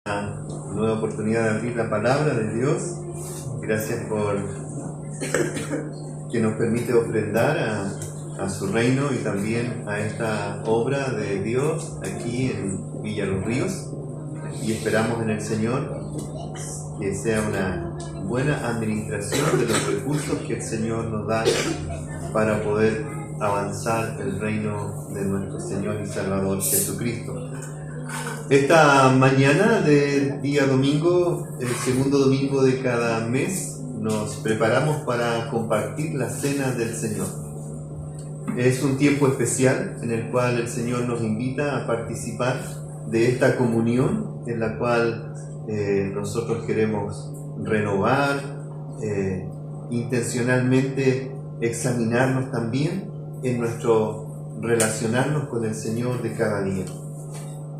Nueva oportunidad de abrir la palabra de Dios. Gracias por que nos permite ofrendar a su reino y también a esta obra de Dios aquí en Villa Los Ríos. Y esperamos en el Señor que sea una buena administración de los recursos que el Señor nos da para poder avanzar el reino de nuestro Señor y Salvador Jesucristo. Esta mañana del día domingo, el segundo domingo de cada mes, nos preparamos para compartir la cena del Señor. Es un tiempo especial en el cual el Señor nos invita a participar de esta comunión en la cual nosotros queremos renovar, intencionalmente examinarnos también en nuestro relacionarnos con el Señor de cada día.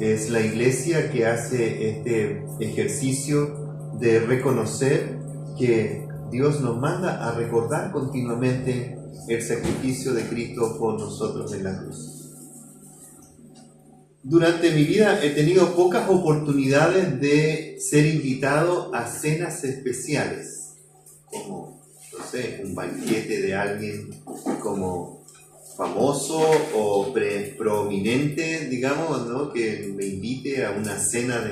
Es la iglesia que hace este ejercicio de reconocer que Dios nos manda a recordar continuamente el sacrificio de Cristo por nosotros en la cruz. Durante mi vida he tenido pocas oportunidades de ser invitado a cenas especiales, como, no sé, un banquete de alguien como famoso o prominente, digamos, ¿no? Que me invite a una cena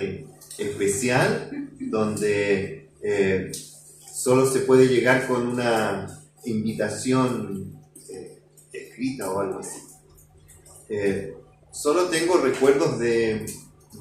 especial donde solo se puede llegar con una invitación escrita o algo así. Solo tengo recuerdos de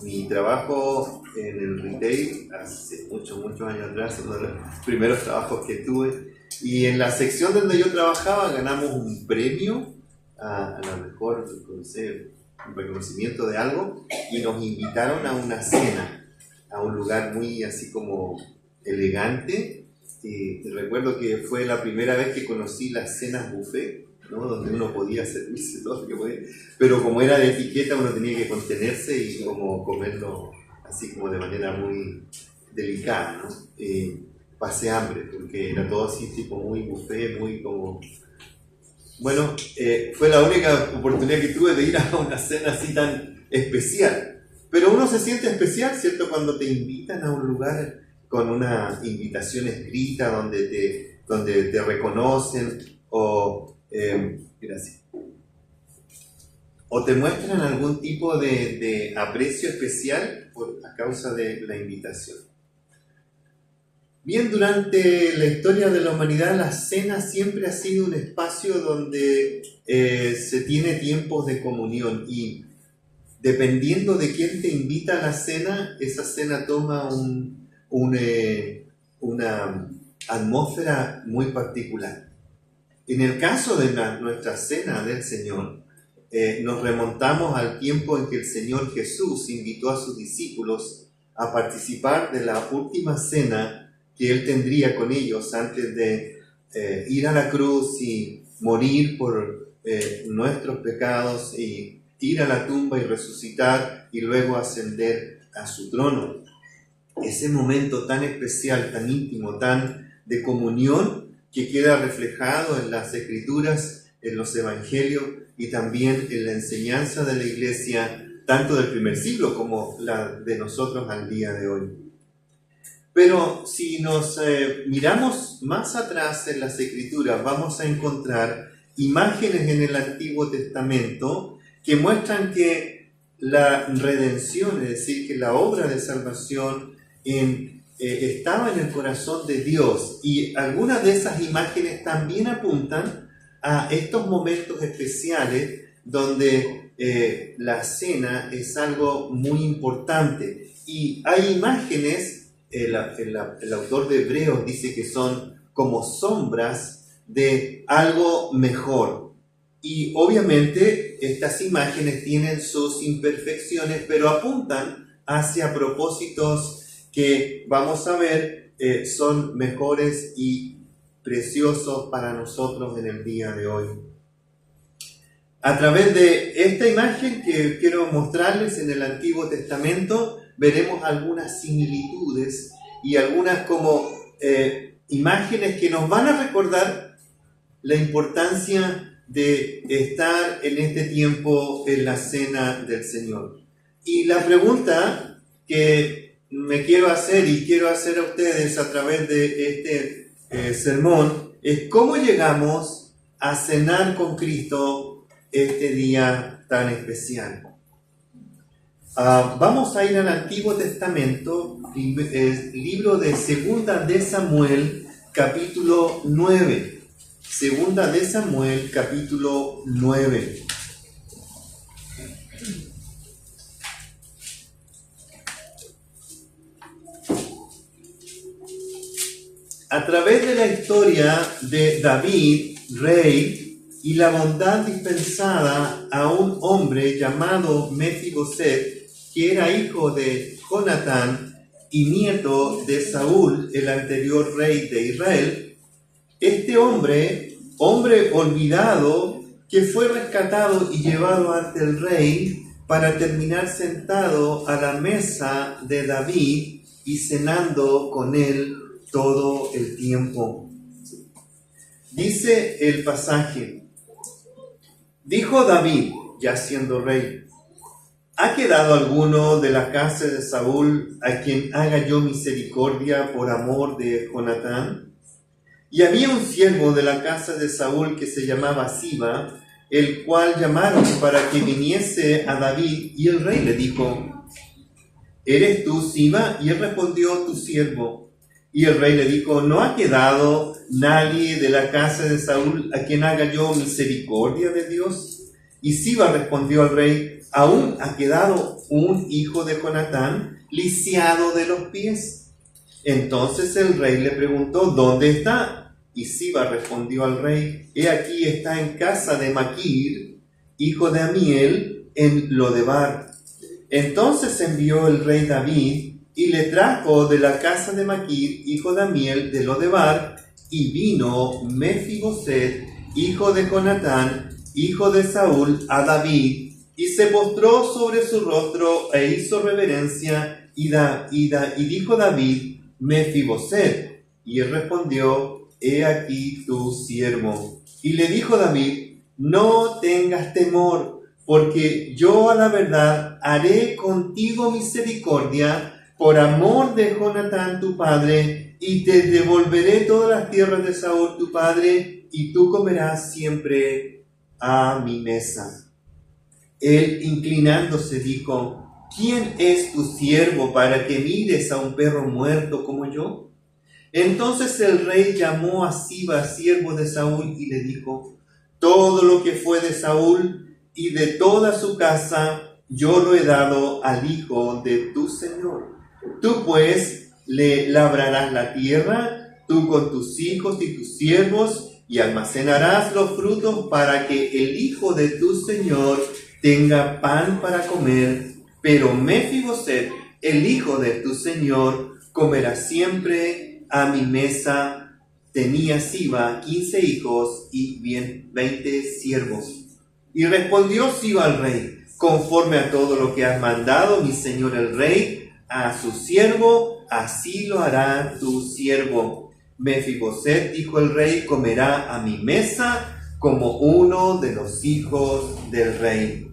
mi trabajo en el retail hace muchos años atrás, uno de los primeros trabajos que tuve, y en la sección donde yo trabajaba ganamos un premio a lo mejor, no sé, un reconocimiento de algo, y nos invitaron a una cena, a un lugar muy así como elegante. Y recuerdo que fue la primera vez que conocí las cenas buffet, ¿no? Donde uno podía servirse todo lo que podía, pero como era de etiqueta uno tenía que contenerse y como comerlo así como de manera muy delicada, ¿no? Pasé hambre porque era todo así tipo muy buffet, muy como... Bueno, fue la única oportunidad que tuve de ir a una cena así tan especial. Pero uno se siente especial, ¿cierto? Cuando te invitan a un lugar con una invitación escrita donde te reconocen o, gracias, o te muestran algún tipo de aprecio especial a causa de la invitación. Bien, durante la historia de la humanidad, la cena siempre ha sido un espacio donde se tiene tiempos de comunión y dependiendo de quién te invita a la cena, esa cena toma una atmósfera muy particular. En el caso de nuestra cena del Señor, nos remontamos al tiempo en que el Señor Jesús invitó a sus discípulos a participar de la última cena que Él tendría con ellos antes de ir a la cruz y morir por nuestros pecados y ir a la tumba y resucitar y luego ascender a su trono. Ese momento tan especial, tan íntimo, tan de comunión que queda reflejado en las Escrituras, en los Evangelios y también en la enseñanza de la Iglesia, tanto del primer siglo como la de nosotros al día de hoy. Pero si nos miramos más atrás en las Escrituras, vamos a encontrar imágenes en el Antiguo Testamento que muestran que la redención, es decir, que la obra de salvación estaba en el corazón de Dios. Y algunas de esas imágenes también apuntan a estos momentos especiales donde la cena es algo muy importante. Y hay imágenes. El autor de Hebreos dice que son como sombras de algo mejor. Y obviamente estas imágenes tienen sus imperfecciones, pero apuntan hacia propósitos que vamos a ver son mejores y preciosos para nosotros en el día de hoy. A través de esta imagen que quiero mostrarles en el Antiguo Testamento, veremos algunas similitudes y algunas como imágenes que nos van a recordar la importancia de estar en este tiempo en la cena del Señor. Y la pregunta que me quiero hacer y quiero hacer a ustedes a través de este sermón es cómo llegamos a cenar con Cristo este día tan especial. Vamos a ir al Antiguo Testamento, libro de Segunda de Samuel, capítulo 9. Segunda de Samuel, capítulo 9. A través de la historia de David, rey, y la bondad dispensada a un hombre llamado Mefiboset, que era hijo de Jonatán y nieto de Saúl, el anterior rey de Israel, este hombre olvidado, que fue rescatado y llevado ante el rey para terminar sentado a la mesa de David y cenando con él todo el tiempo. Dice el pasaje: dijo David, ya siendo rey: ¿ha quedado alguno de la casa de Saúl a quien haga yo misericordia por amor de Jonatán? Y había un siervo de la casa de Saúl que se llamaba Siba, el cual llamaron para que viniese a David, y el rey le dijo: ¿eres tú, Siba? Y él respondió: tu siervo. Y el rey le dijo: ¿no ha quedado nadie de la casa de Saúl a quien haga yo misericordia de Dios? Y Siba respondió al rey: ¿aún ha quedado un hijo de Jonatán, lisiado de los pies? Entonces el rey le preguntó: ¿dónde está? Y Siba respondió al rey: he aquí está en casa de Maquir, hijo de Amiel, en Lodebar. Entonces envió el rey David y le trajo de la casa de Maquir, hijo de Amiel, de Lodebar, y vino Mefiboset, hijo de Jonatán, hijo de Saúl, a David, y se postró sobre su rostro e hizo reverencia, y dijo David: Mefiboset. Y él respondió: he aquí tu siervo. Y le dijo David: no tengas temor, porque yo a la verdad haré contigo misericordia por amor de Jonatán tu padre, y te devolveré todas las tierras de Saúl tu padre, y tú comerás siempre a mi mesa. Él, inclinándose, dijo: ¿quién es tu siervo para que mires a un perro muerto como yo? Entonces el rey llamó a Siba, siervo de Saúl, y le dijo: todo lo que fue de Saúl y de toda su casa, yo lo he dado al hijo de tu señor. Tú pues le labrarás la tierra, tú con tus hijos y tus siervos, y almacenarás los frutos para que el hijo de tu señor tenga pan para comer. Pero Mefiboset, el hijo de tu señor, comerá siempre a mi mesa. Tenía Siba 15 hijos y 20 siervos. Y respondió Siba al rey: conforme a todo lo que has mandado, mi señor el rey, a su siervo, así lo hará tu siervo. Mefiboset, dijo el rey, comerá a mi mesa como uno de los hijos del rey.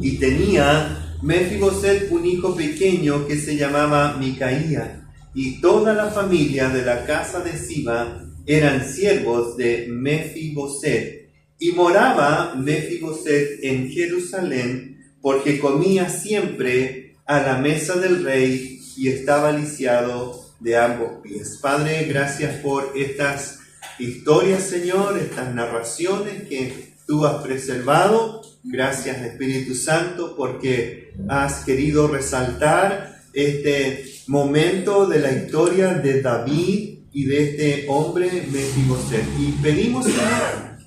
Y tenía Mefiboset un hijo pequeño que se llamaba Micaía, y toda la familia de la casa de Siba eran siervos de Mefiboset. Y moraba Mefiboset en Jerusalén, porque comía siempre a la mesa del rey y estaba lisiado de ambos pies. Padre, gracias por estas historias, Señor, estas narraciones que tú has preservado. Gracias, Espíritu Santo, porque has querido resaltar este momento de la historia de David y de este hombre Mefiboset. Y pedimos, Señor,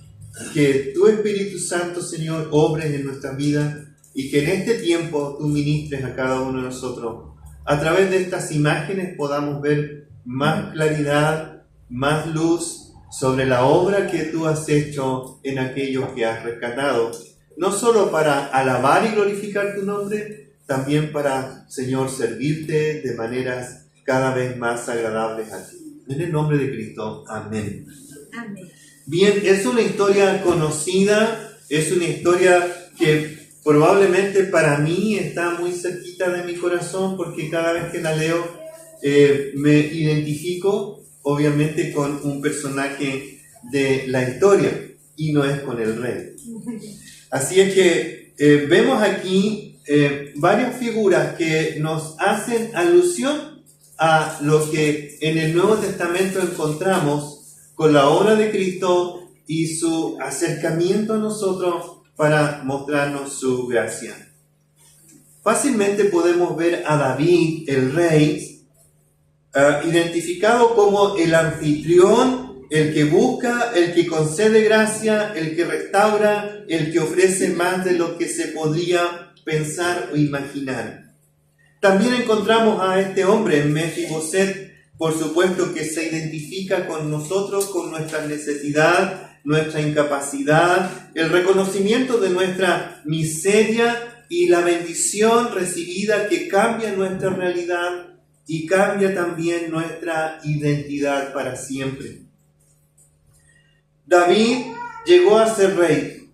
que tu Espíritu Santo, Señor, obres en nuestra vida y que en este tiempo tú ministres a cada uno de nosotros. A través de estas imágenes podamos ver más claridad, más luz sobre la obra que tú has hecho en aquellos que has rescatado. No solo para alabar y glorificar tu nombre, también para, Señor, servirte de maneras cada vez más agradables a ti. En el nombre de Cristo. Amén. Amén. Bien, es una historia conocida, es una historia que probablemente para mí está muy cerquita de mi corazón, porque cada vez que la leo me identifico obviamente con un personaje de la historia y no es con el rey. Así es que vemos aquí varias figuras que nos hacen alusión a lo que en el Nuevo Testamento encontramos con la obra de Cristo y su acercamiento a nosotros para mostrarnos su gracia. Fácilmente podemos ver a David, el rey, identificado como el anfitrión, el que busca, el que concede gracia, el que restaura, el que ofrece más de lo que se podría pensar o imaginar. También encontramos a este hombre, Mefiboset, por supuesto que se identifica con nosotros, con nuestra necesidad, nuestra incapacidad, el reconocimiento de nuestra miseria y la bendición recibida que cambia nuestra realidad y cambia también nuestra identidad para siempre. David llegó a ser rey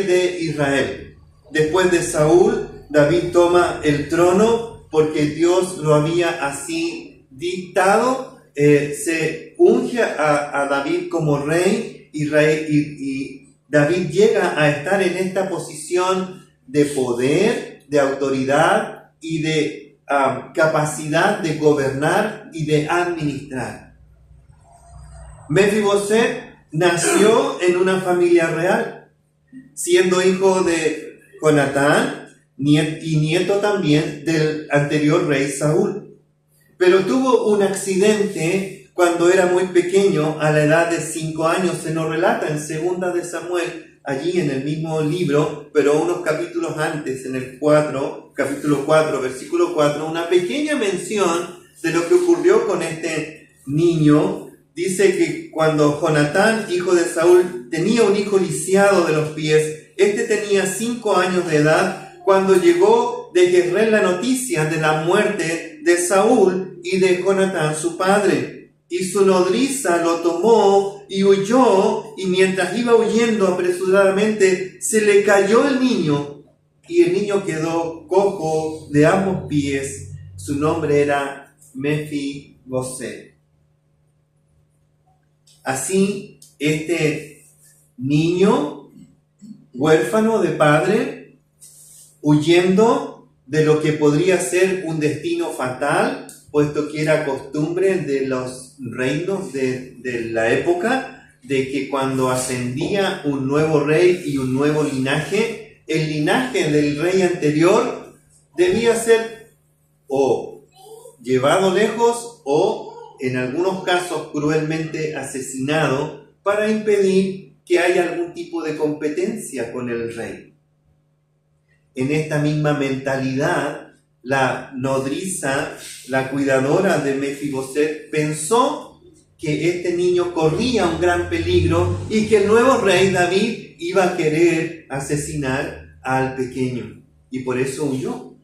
de Israel. Después de Saúl, David toma el trono porque Dios lo había así dictado. Se unge a David como rey y David llega a estar en esta posición de poder, de autoridad y de capacidad de gobernar y de administrar. Mefiboset nació en una familia real, siendo hijo de Jonatán y nieto también del anterior rey Saúl. Pero tuvo un accidente cuando era muy pequeño, a la edad de 5 años. Se nos relata en 2 de Samuel, allí en el mismo libro, pero unos capítulos antes, en el capítulo 4, versículo 4, una pequeña mención de lo que ocurrió con este niño. Dice que cuando Jonatán, hijo de Saúl, tenía un hijo lisiado de los pies, este tenía 5 años de edad, cuando llegó de Jezreel la noticia de la muerte de Saúl y de Jonatán su padre. Y su nodriza lo tomó y huyó, y mientras iba huyendo apresuradamente, se le cayó el niño, y el niño quedó cojo de ambos pies. Su nombre era Mefiboset. Así, este niño, huérfano de padre, huyendo de lo que podría ser un destino fatal, puesto que era costumbre de los reinos de la época, de que cuando ascendía un nuevo rey y un nuevo linaje, el linaje del rey anterior debía ser o llevado lejos o, en algunos casos, cruelmente asesinado para impedir que haya algún tipo de competencia con el rey. En esta misma mentalidad, la nodriza, la cuidadora de Mefiboset, pensó que este niño corría un gran peligro y que el nuevo rey David iba a querer asesinar al pequeño, y por eso huyó.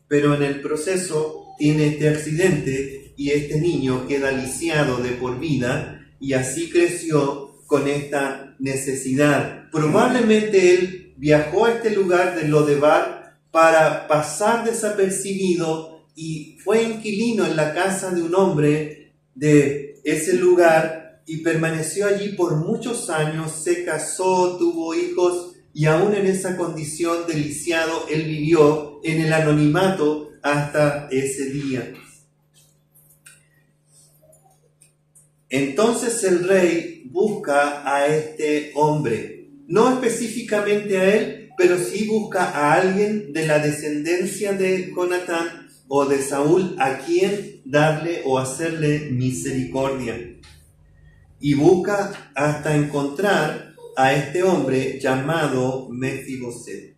Pero en el proceso tiene este accidente y este niño queda lisiado de por vida, y así creció con esta necesidad. Probablemente él viajó a este lugar de Lodebar para pasar desapercibido y fue inquilino en la casa de un hombre de ese lugar y permaneció allí por muchos años, se casó, tuvo hijos y aún en esa condición de lisiado él vivió en el anonimato hasta ese día. Entonces el rey busca a este hombre. No específicamente a él, pero sí busca a alguien de la descendencia de Jonatán o de Saúl a quien darle o hacerle misericordia. Y busca hasta encontrar a este hombre llamado Mefiboset.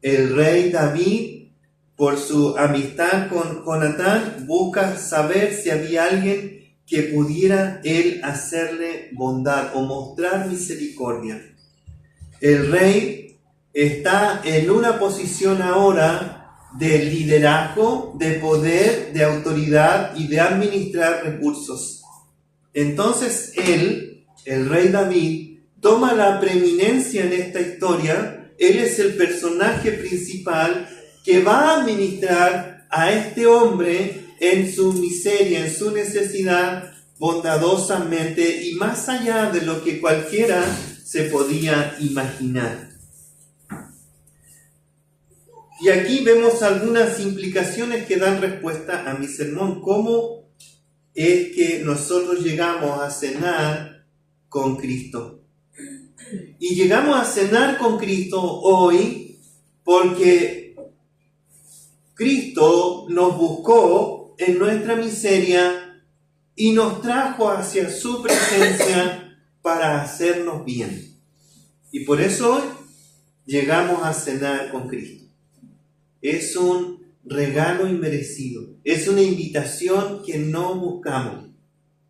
El rey David, por su amistad con Jonatán, busca saber si había alguien que pudiera él hacerle bondad o mostrar misericordia. El rey está en una posición ahora de liderazgo, de poder, de autoridad y de administrar recursos. Entonces él, el rey David, toma la preeminencia en esta historia Él es el personaje principal que va a ministrar a este hombre en su miseria, en su necesidad, bondadosamente y más allá de lo que cualquiera se podía imaginar. Y aquí vemos algunas implicaciones que dan respuesta a mi sermón. ¿Cómo es que nosotros llegamos a cenar con Cristo? Y llegamos a cenar con Cristo hoy porque Cristo nos buscó en nuestra miseria y nos trajo hacia su presencia para hacernos bien. Y por eso hoy llegamos a cenar con Cristo. Es un regalo inmerecido, es una invitación que no buscamos,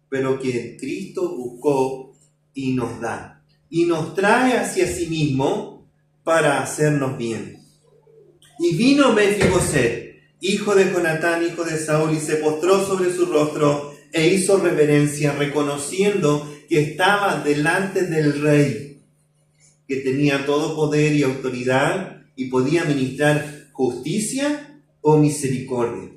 pero que Cristo buscó y nos da. Y nos trae hacia sí mismo para hacernos bien. Y vino Mefiboset, hijo de Jonatán, hijo de Saúl, y se postró sobre su rostro e hizo reverencia, reconociendo que estaba delante del rey, que tenía todo poder y autoridad y podía ministrar justicia o misericordia.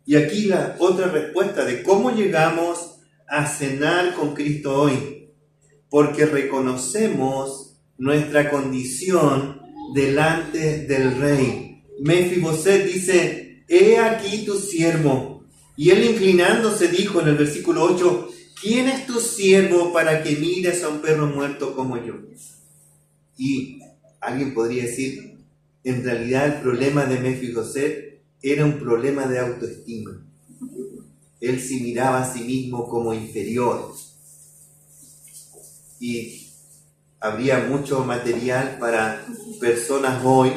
Y aquí la otra respuesta de cómo llegamos a cenar con Cristo hoy, porque reconocemos nuestra condición delante del rey. Mefiboset dice: he aquí tu siervo. Y él inclinándose dijo en el versículo 8: ¿quién es tu siervo para que mires a un perro muerto como yo? Y alguien podría decir, en realidad el problema de Mefiboset era un problema de autoestima. Él se miraba a sí mismo como inferior. Y habría mucho material para personas hoy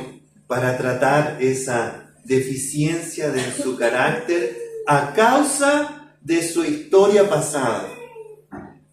para tratar esa deficiencia de su carácter a causa de su historia pasada.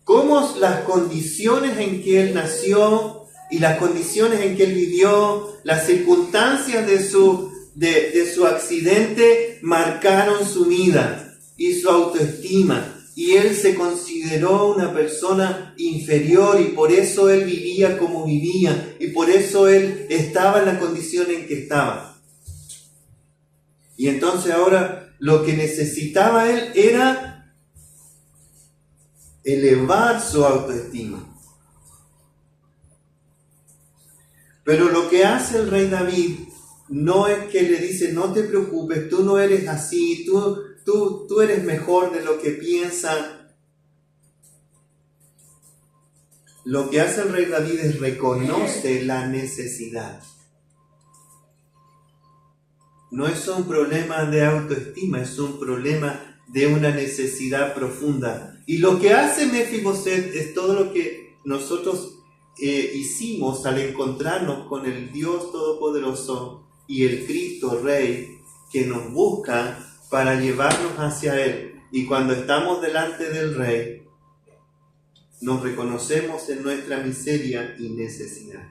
Cómo las condiciones en que él nació y las condiciones en que él vivió, las circunstancias de su accidente marcaron su vida y su autoestima. Y él se consideró una persona inferior y por eso él vivía como vivía y por eso él estaba en la condición en que estaba. Y entonces ahora lo que necesitaba él era elevar su autoestima. Pero lo que hace el rey David no es que le dice: no te preocupes, tú no eres así, tú eres mejor de lo que piensa. Lo que hace el rey David es reconoce la necesidad. No es un problema de autoestima, es un problema de una necesidad profunda. Y lo que hace Mefiboset es todo lo que nosotros hicimos al encontrarnos con el Dios Todopoderoso y el Cristo Rey que nos busca para llevarnos hacia Él. Y cuando estamos delante del Rey, nos reconocemos en nuestra miseria y necesidad.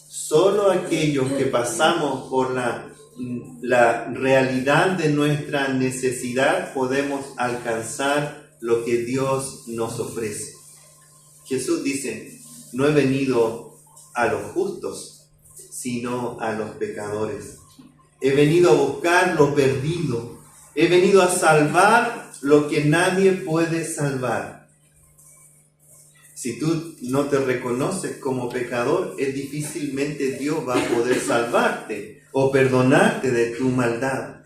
Solo aquellos que pasamos por la realidad de nuestra necesidad podemos alcanzar lo que Dios nos ofrece. Jesús dice: no he venido a los justos, sino a los pecadores. He venido a buscar lo perdido. He venido a salvar lo que nadie puede salvar. Si tú no te reconoces como pecador, es difícilmente Dios va a poder salvarte o perdonarte de tu maldad.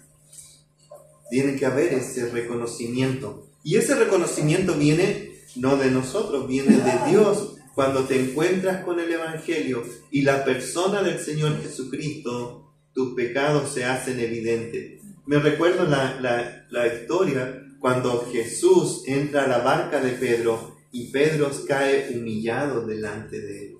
Tiene que haber ese reconocimiento. Y ese reconocimiento viene no de nosotros, viene de Dios. Cuando te encuentras con el Evangelio y la persona del Señor Jesucristo, tus pecados se hacen evidentes. Me recuerdo la historia cuando Jesús entra a la barca de Pedro y Pedro cae humillado delante de él.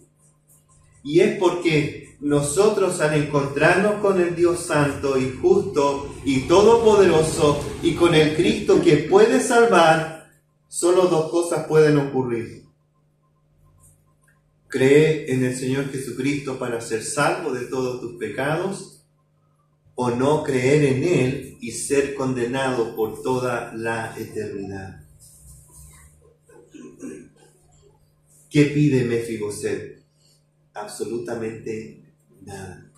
Y es porque nosotros, al encontrarnos con el Dios Santo y justo y todopoderoso y con el Cristo que puede salvar, solo dos cosas pueden ocurrir: cree en el Señor Jesucristo para ser salvo de todos tus pecados, o no creer en Él y ser condenado por toda la eternidad. ¿Qué pide Mefiboset? Absolutamente nada.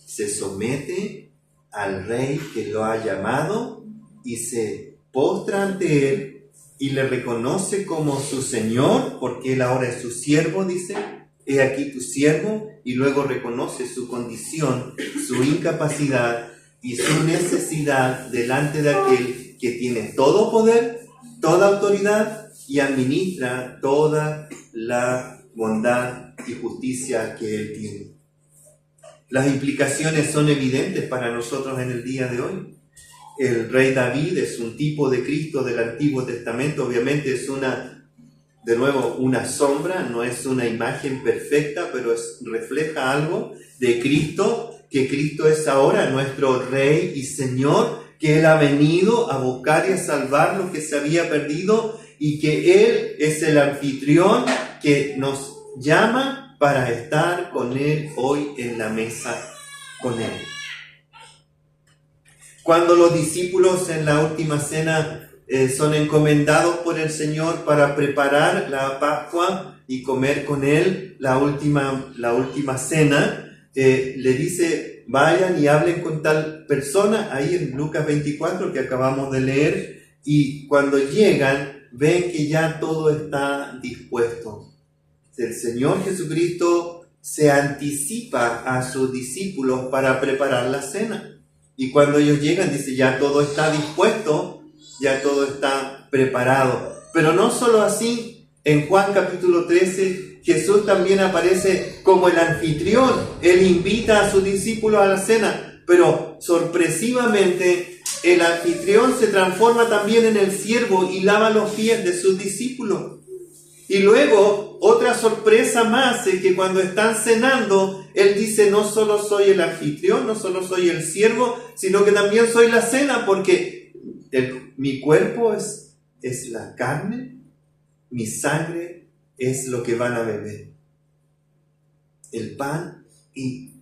Se somete al rey que lo ha llamado y se postra ante él y le reconoce como su señor, porque él ahora es su siervo, dice, he aquí tu siervo, y luego reconoce su condición, su incapacidad y su necesidad delante de aquel que tiene todo poder, toda autoridad y administra toda la bondad y justicia que él tiene. Las implicaciones son evidentes para nosotros en el día de hoy. El rey David es un tipo de Cristo del Antiguo Testamento, obviamente es una sombra, no es una imagen perfecta, pero refleja algo de Cristo, que Cristo es ahora nuestro Rey y Señor, que Él ha venido a buscar y a salvar lo que se había perdido, y que Él es el anfitrión que nos llama para estar con Él hoy en la mesa con Él. Cuando los discípulos en la última cena son encomendados por el Señor para preparar la Pascua y comer con Él la última cena, le dice, vayan y hablen con tal persona, ahí en Lucas 24 que acabamos de leer, y cuando llegan ven que ya todo está dispuesto. El Señor Jesucristo se anticipa a sus discípulos para preparar la cena. Y cuando ellos llegan, dice, ya todo está dispuesto, ya todo está preparado. Pero no solo así, en Juan capítulo 13, Jesús también aparece como el anfitrión. Él invita a sus discípulos a la cena, pero sorpresivamente el anfitrión se transforma también en el siervo y lava los pies de sus discípulos. Y luego, otra sorpresa más es que cuando están cenando, Él dice, no solo soy el anfitrión, no solo soy el siervo, sino que también soy la cena, porque mi cuerpo es la carne, mi sangre es lo que van a beber. El pan y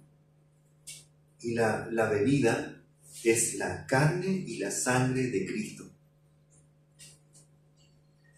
la bebida es la carne y la sangre de Cristo.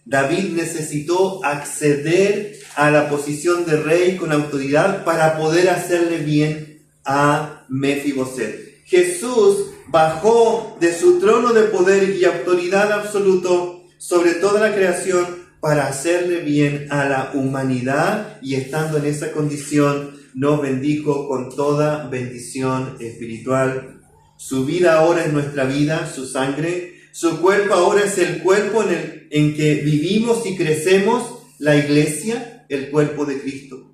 David necesitó acceder a la posición de rey con autoridad para poder hacerle bien a Mefiboset. Jesús bajó de su trono de poder y autoridad absoluto sobre toda la creación para hacerle bien a la humanidad, y estando en esa condición nos bendijo con toda bendición espiritual. Su vida ahora es nuestra vida, su sangre. Su cuerpo ahora es el cuerpo en que vivimos y crecemos, la iglesia, el cuerpo de Cristo.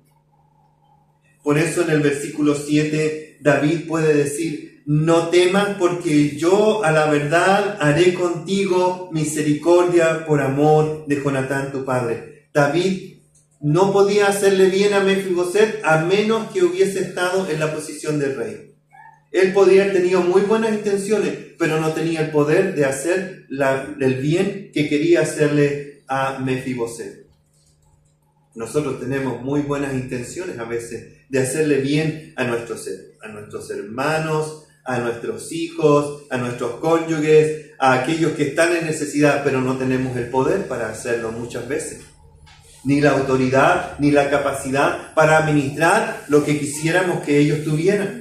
Por eso en el versículo 7 David puede decir, no temas porque yo a la verdad haré contigo misericordia por amor de Jonatán tu padre. David no podía hacerle bien a Mefiboset a menos que hubiese estado en la posición de rey. Él podría haber tenido muy buenas intenciones, pero no tenía el poder de hacer el bien que quería hacerle a Mefiboset. Nosotros tenemos muy buenas intenciones a veces de hacerle bien a nuestros hermanos, a nuestros hijos, a nuestros cónyuges, a aquellos que están en necesidad, pero no tenemos el poder para hacerlo muchas veces. Ni la autoridad, ni la capacidad para administrar lo que quisiéramos que ellos tuvieran.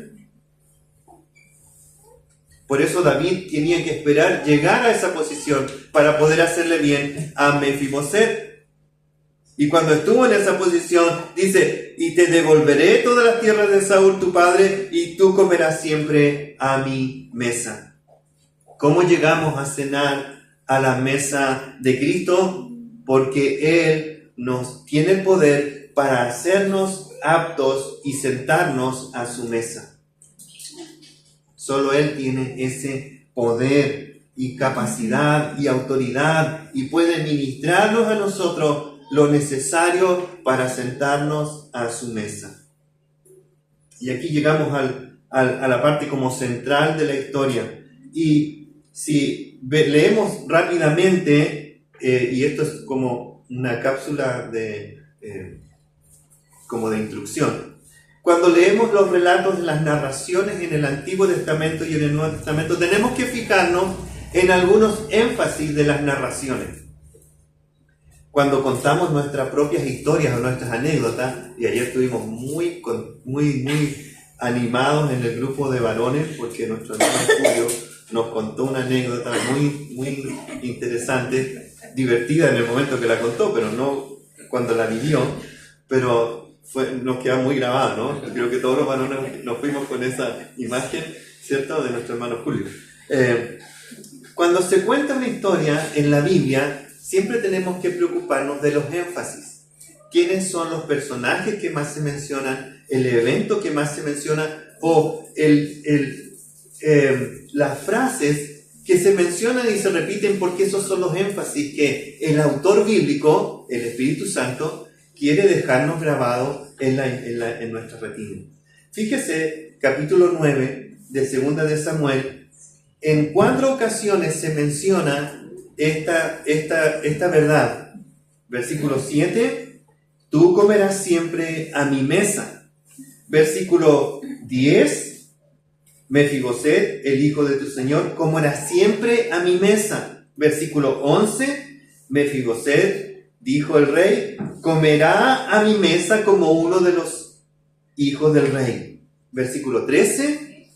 Por eso David tenía que esperar llegar a esa posición para poder hacerle bien a Mefiboset. Y cuando estuvo en esa posición, dice, y te devolveré todas las tierras de Saúl tu padre, y tú comerás siempre a mi mesa. ¿Cómo llegamos a cenar a la mesa de Cristo? Porque Él nos tiene el poder para hacernos aptos y sentarnos a su mesa. Solo Él tiene ese poder y capacidad y autoridad y puede ministrarnos a nosotros lo necesario para sentarnos a su mesa. Y aquí llegamos a la parte como central de la historia. Y si leemos rápidamente, y esto es como una cápsula como de instrucción. Cuando leemos los relatos de las narraciones en el Antiguo Testamento y en el Nuevo Testamento, tenemos que fijarnos en algunos énfasis de las narraciones. cuando contamos nuestras propias historias o nuestras anécdotas, y ayer estuvimos muy animados en el grupo de varones porque nuestro hermano Julio nos contó una anécdota muy interesante, divertida en el momento que la contó, pero no cuando la vivió, pero nos queda muy grabada, ¿no? Creo que todos los varones nos fuimos con esa imagen, ¿cierto?, de nuestro hermano Julio. Cuando se cuenta una historia en la Biblia, siempre tenemos que preocuparnos de los énfasis. ¿Quiénes son los personajes que más se mencionan? ¿El evento que más se menciona? ¿O las frases que se mencionan y se repiten? Porque esos son los énfasis que el autor bíblico, el Espíritu Santo, quiere dejarnos grabados en nuestra retina. Fíjese, capítulo 9 de Segunda de Samuel, en 4 ocasiones se menciona esta verdad. Versículo 7, tú comerás siempre a mi mesa. Versículo 10, Mefiboset, el hijo de tu señor, comerá siempre a mi mesa. Versículo 11, Mefiboset, dijo el rey, comerá a mi mesa como uno de los hijos del rey. Versículo 13,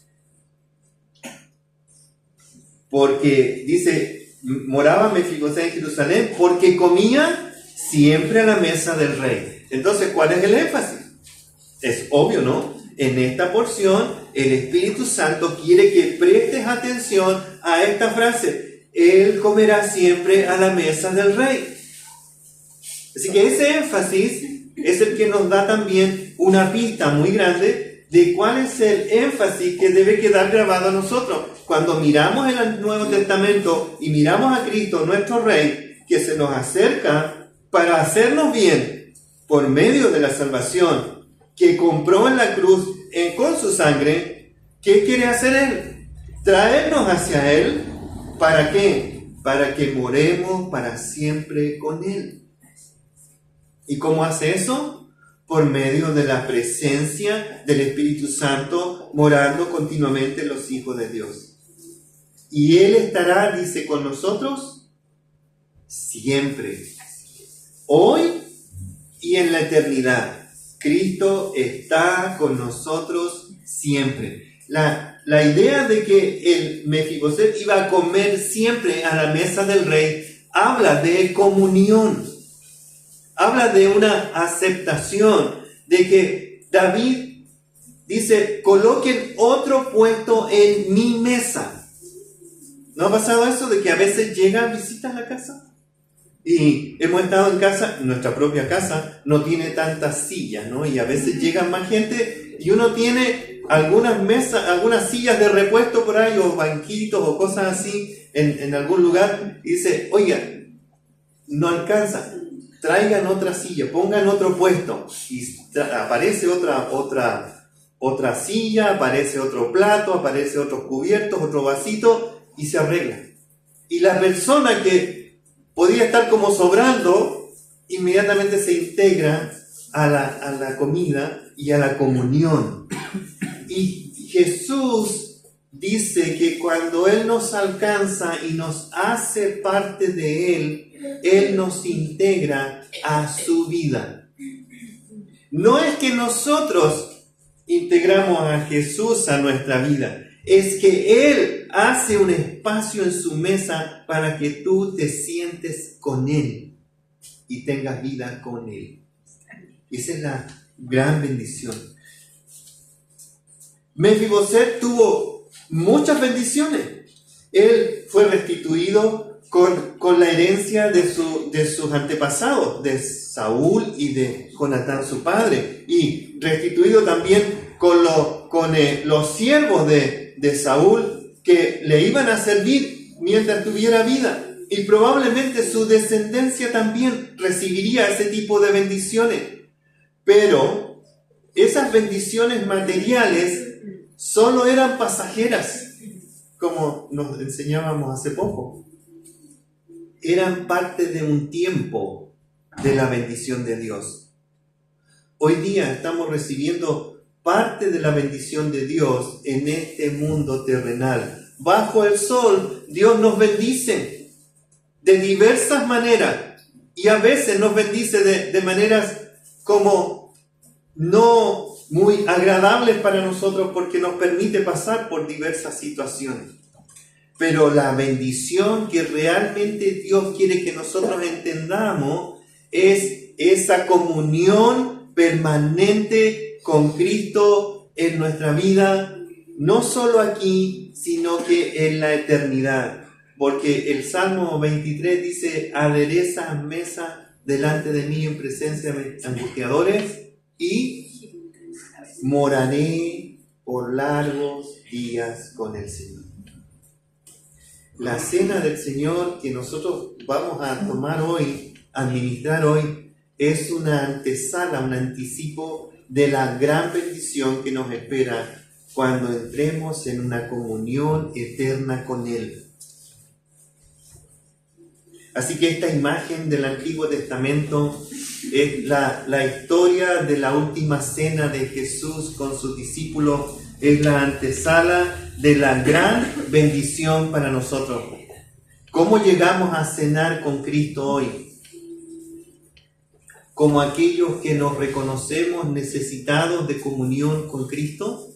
porque dice, moraba Mefiboset en Jerusalén porque comía siempre a la mesa del rey. Entonces, ¿cuál es el énfasis? Es obvio, ¿no? En esta porción, el Espíritu Santo quiere que prestes atención a esta frase. Él comerá siempre a la mesa del rey. Así que ese énfasis es el que nos da también una pista muy grande de cuál es el énfasis que debe quedar grabado a nosotros. Cuando miramos en el Nuevo Testamento y miramos a Cristo, nuestro Rey, que se nos acerca para hacernos bien por medio de la salvación que compró en la cruz con su sangre, ¿qué quiere hacer Él? Traernos hacia Él. ¿Para qué? Para que moremos para siempre con Él. ¿Y cómo hace eso? Por medio de la presencia del Espíritu Santo morando continuamente en los hijos de Dios. Y Él estará, dice, con nosotros siempre, hoy y en la eternidad. Cristo está con nosotros siempre. La idea de que el Mefiboset iba a comer siempre a la mesa del rey habla de comunión. Habla de una aceptación, de que David dice, coloquen otro puesto en mi mesa. ¿No ha pasado eso de que a veces llegan visitas a la casa? Y hemos estado en casa, nuestra propia casa no tiene tantas sillas, ¿no? Y a veces llegan más gente y uno tiene algunas mesas, algunas sillas de repuesto por ahí, o banquitos o cosas así en algún lugar, y dice, oiga, no alcanza, traigan otra silla, pongan otro puesto, y aparece otra silla, aparece otro plato, aparece otros cubiertos, otro vasito, y se arregla. Y la persona que podía estar como sobrando, inmediatamente se integra a la comida y a la comunión. Y Jesús dice que cuando Él nos alcanza y nos hace parte de Él nos integra a su vida. No es que nosotros integramos a Jesús a nuestra vida, es que Él hace un espacio en su mesa para que tú te sientes con Él y tengas vida con Él. Esa es la gran bendición. Mefiboset tuvo muchas bendiciones. Él fue restituido con la herencia de sus antepasados, de Saúl y de Jonatán su padre, y restituido también con los siervos de Saúl que le iban a servir mientras tuviera vida, y probablemente su descendencia también recibiría ese tipo de bendiciones. Pero esas bendiciones materiales solo eran pasajeras, como nos enseñábamos hace poco. Eran parte de un tiempo de la bendición de Dios. Hoy día estamos recibiendo parte de la bendición de Dios en este mundo terrenal. Bajo el sol, Dios nos bendice de diversas maneras. Y a veces nos bendice de maneras como no muy agradables para nosotros porque nos permite pasar por diversas situaciones. Pero la bendición que realmente Dios quiere que nosotros entendamos es esa comunión permanente con Cristo en nuestra vida, no solo aquí, sino que en la eternidad. Porque el Salmo 23 dice: adereza mesa delante de mí en presencia de angustiadores y moraré por largos días con el Señor. La cena del Señor que nosotros vamos a tomar hoy, administrar hoy, es una antesala, un anticipo de la gran bendición que nos espera cuando entremos en una comunión eterna con Él. Así que esta imagen del Antiguo Testamento es la historia de la última cena de Jesús con sus discípulos, es la antesala de la gran bendición para nosotros. ¿Cómo llegamos a cenar con Cristo hoy? Como aquellos que nos reconocemos necesitados de comunión con Cristo,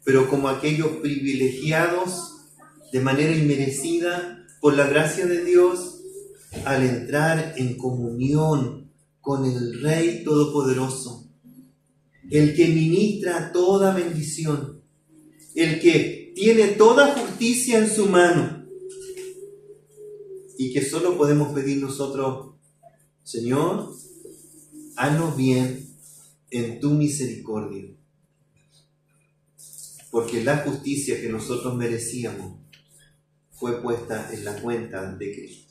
pero como aquellos privilegiados de manera inmerecida por la gracia de Dios, al entrar en comunión con el Rey Todopoderoso, el que ministra toda bendición, el que tiene toda justicia en su mano, y que solo podemos pedir nosotros: Señor, haznos bien en tu misericordia, porque la justicia que nosotros merecíamos fue puesta en la cuenta de Cristo.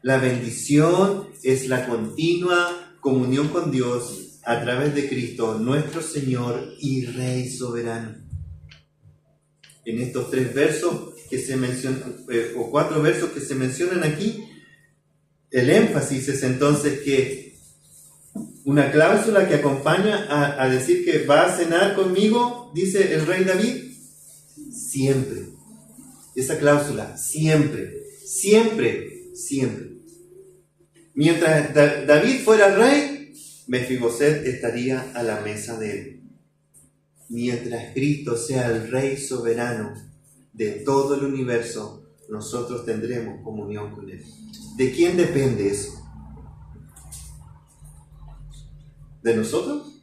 La bendición es la continua comunión con Dios a través de Cristo, nuestro Señor y Rey soberano. En estos 3 versos que se mencionan, o 4 versos que se mencionan aquí, el énfasis es entonces que una cláusula que acompaña a decir que va a cenar conmigo, dice el rey David, siempre. Esa cláusula, siempre, siempre, siempre. Mientras David fuera rey, Mefiboset estaría a la mesa de él. Mientras Cristo sea el Rey soberano de todo el universo, nosotros tendremos comunión con Él. ¿De quién depende eso? ¿De nosotros?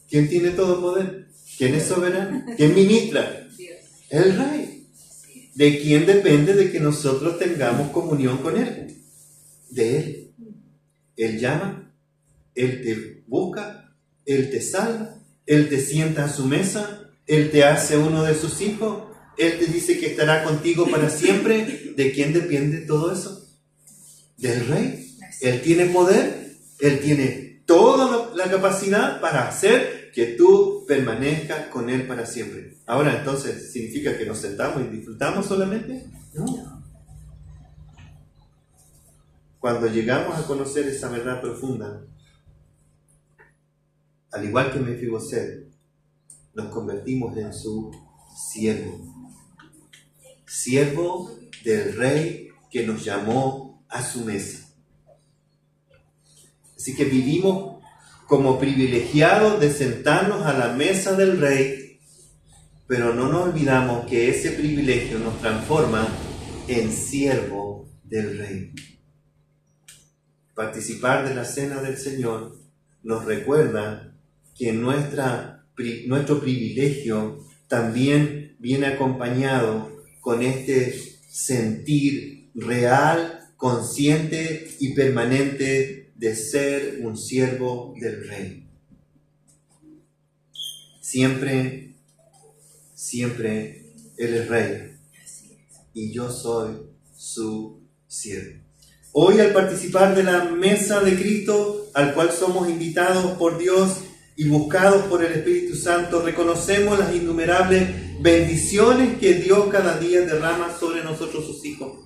¿Quién tiene todo poder? ¿Quién es soberano? ¿Quién ministra? El Rey. ¿De quién depende de que nosotros tengamos comunión con Él? De Él. Él llama, Él te busca, Él te salva, Él te sienta a su mesa, Él te hace uno de sus hijos, Él te dice que estará contigo para siempre. ¿De quién depende todo eso? Del Rey. Él tiene poder, Él tiene toda la capacidad para hacer que tú permanezcas con Él para siempre. Ahora, entonces, ¿significa que nos sentamos y disfrutamos solamente? No. Cuando llegamos a conocer esa verdad profunda, al igual que Mefiboset, nos convertimos en su siervo. Siervo del Rey que nos llamó a su mesa. Así que vivimos como privilegiados de sentarnos a la mesa del Rey, pero no nos olvidamos que ese privilegio nos transforma en siervo del Rey. Participar de la cena del Señor nos recuerda que nuestro privilegio también viene acompañado con este sentir real, consciente y permanente de ser un siervo del Rey. Siempre, siempre Él es Rey y yo soy su siervo. Hoy, al participar de la mesa de Cristo, al cual somos invitados por Dios y buscados por el Espíritu Santo, reconocemos las innumerables bendiciones que Dios cada día derrama sobre nosotros sus hijos.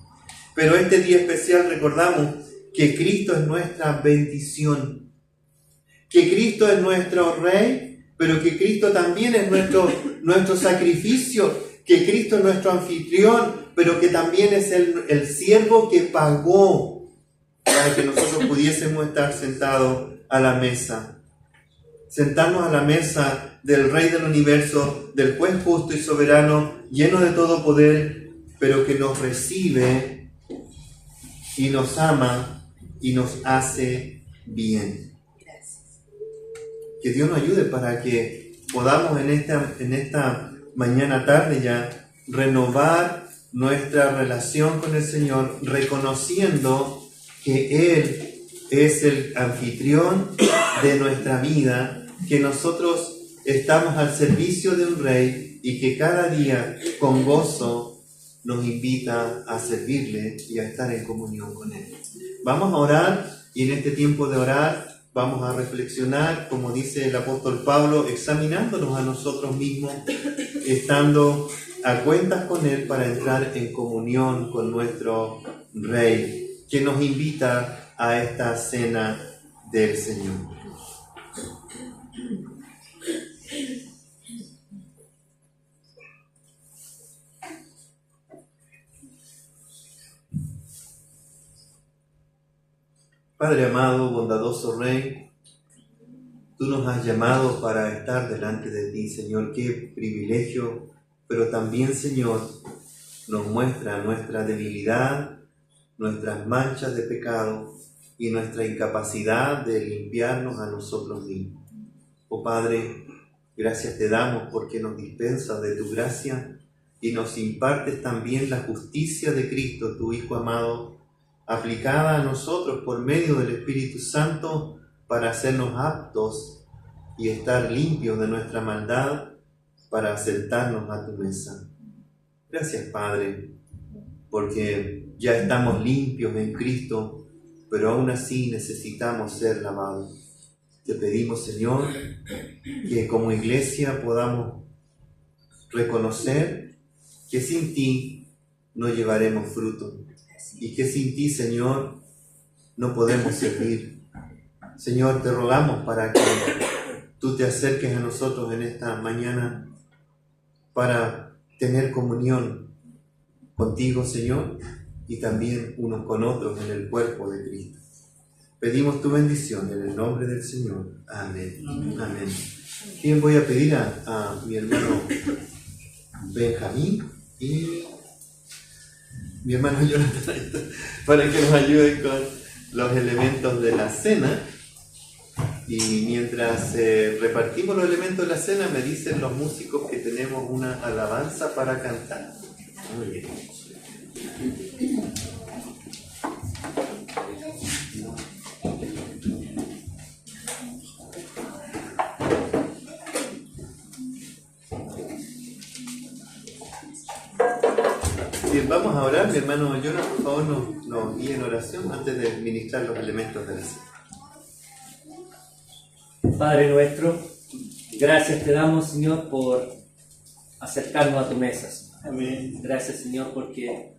Pero este día especial recordamos que Cristo es nuestra bendición, que Cristo es nuestro Rey, pero que Cristo también es nuestro sacrificio que Cristo es nuestro anfitrión, pero que también es el siervo que pagó para que nosotros pudiésemos estar sentados a la mesa. Sentarnos a la mesa del Rey del Universo, del Juez justo y soberano, lleno de todo poder, pero que nos recibe y nos ama y nos hace bien. Que Dios nos ayude para que podamos en esta mañana tarde ya renovar nuestra relación con el Señor, reconociendo que Él es el anfitrión de nuestra vida, que nosotros estamos al servicio de un Rey y que cada día con gozo nos invita a servirle y a estar en comunión con Él. Vamos a orar y en este tiempo de orar vamos a reflexionar, como dice el apóstol Pablo, examinándonos a nosotros mismos, estando a cuentas con Él para entrar en comunión con nuestro Rey, que nos invita a esta cena del Señor. Padre amado, bondadoso Rey, tú nos has llamado para estar delante de ti, Señor. Qué privilegio, pero también, Señor, nos muestra nuestra debilidad, nuestras manchas de pecado y nuestra incapacidad de limpiarnos a nosotros mismos. Oh Padre, gracias te damos porque nos dispensas de tu gracia y nos impartes también la justicia de Cristo, tu Hijo amado, aplicada a nosotros por medio del Espíritu Santo para hacernos aptos y estar limpios de nuestra maldad para sentarnos a tu mesa. Gracias, Padre, porque ya estamos limpios en Cristo, pero aún así necesitamos ser lavados. Te pedimos, Señor, que como iglesia podamos reconocer que sin ti no llevaremos fruto y que sin ti, Señor, no podemos servir. Señor, te rogamos para que tú te acerques a nosotros en esta mañana para tener comunión contigo, Señor, y también unos con otros en el cuerpo de Cristo. Pedimos tu bendición en el nombre del Señor. Amén. Amén. Bien, voy a pedir a mi hermano Benjamín y mi hermano Jonathan para que nos ayuden con los elementos de la cena. Y mientras repartimos los elementos de la cena, me dicen los músicos que tenemos una alabanza para cantar. Muy bien. Bien, vamos a orar. Mi hermano Jonathan, por favor, nos guíe en oración antes de ministrar los elementos de la cena. Padre nuestro, gracias te damos, Señor, por acercarnos a tu mesa, Señor. Amén. Gracias, Señor, porque,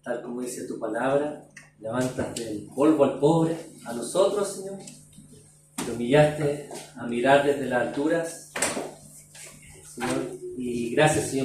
tal como dice tu palabra, levantas del polvo al pobre, a nosotros, Señor. Te humillaste a mirar desde las alturas, Señor. Y gracias, Señor,